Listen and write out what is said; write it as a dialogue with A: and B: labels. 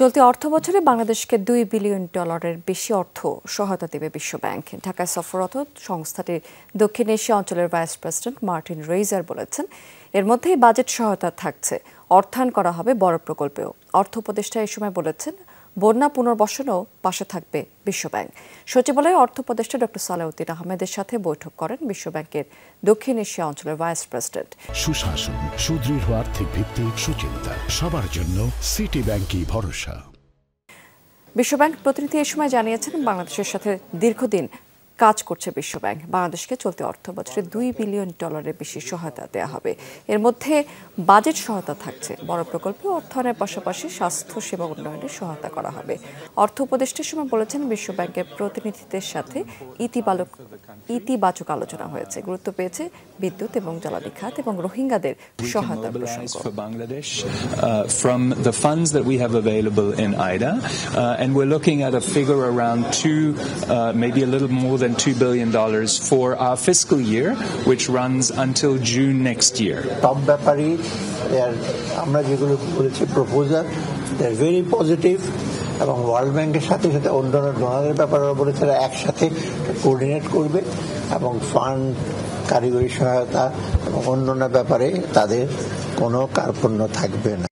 A: চলতি অর্থবছরে বাংলাদেশকে $2 বিলিয়ন বেশি অর্থ সহায়তা দেবে বিশ্বব্যাংক। ঢাকায় সফররত সংস্থাটির দক্ষিণ এশিয়া অঞ্চলের ভাইস প্রেসিডেন্ট মার্টিন রেইজার বলেছেন, এর মধ্যেই বাজেট সহায়তা থাকছে, অর্থায়ন করা হবে বড় প্রকল্পেও। অর্থ উপদেষ্টা এই সময় বলেছেন, বন্যা পুনর্বাসনেও পাশে থাকবে বিশ্বব্যাংক। সচিবালয়ে অর্থ উপদেষ্টা ডক্টর সালেউদ্দিন আহমেদের সাথে বৈঠক করেন বিশ্বব্যাংকের দক্ষিণ এশিয়া অঞ্চলের ভাইস প্রেসিডেন্ট।
B: সুশাসন, সুদৃঢ় আর্থিক ভিত্তি, সুচিন্তা, সবার জন্য সিটি ব্যাংকই ভরসা।
A: বিশ্বব্যাংক প্রতিনিধি এই সময় জানিয়েছেন, বাংলাদেশের সাথে দীর্ঘদিন কাজ করছে বিশ্বব্যাংক। বাংলাদেশকে চলতি অর্থ বছরে $2 বিলিয়ন বেশি সহায়তা দেওয়া হবে। এর মধ্যে বাজেট সহায়তা থাকছে, বড় প্রকল্পে অর্থায়নের পাশাপাশি স্বাস্থ্য সেবা উন্নয়নে সহায়তা করা হবে। অর্থ উপদেষ্টার সময় বলেছেন, বিশ্বব্যাংকের প্রতিনিধিদের সাথে ইতিবাচক আলোচনা হয়েছে। গুরুত্ব পেয়েছে বিদ্যুৎ এবং জ্বালানি খাত এবং রোহিঙ্গাদের সহায়তার প্রসঙ্গ।
C: From the funds that we have available in IDA, and we're looking at a figure around maybe a little more than $2 billion for our fiscal year, which runs until June next year.
D: Top ব্যাপারে আমরা যেগুলো বলেছি proposal, they're very positive, এবং world ব্যাংকের সাথে সাথে অন্যান্য ডোনারের ব্যাপারে বলেছে একসাথে কোঅর্ডিনেট করবে এবং ফান্ড, কারিগরি সহায়তা এবং অন্যান্য ব্যাপারে তাদের কোনো কার্পণ্য থাকবে না।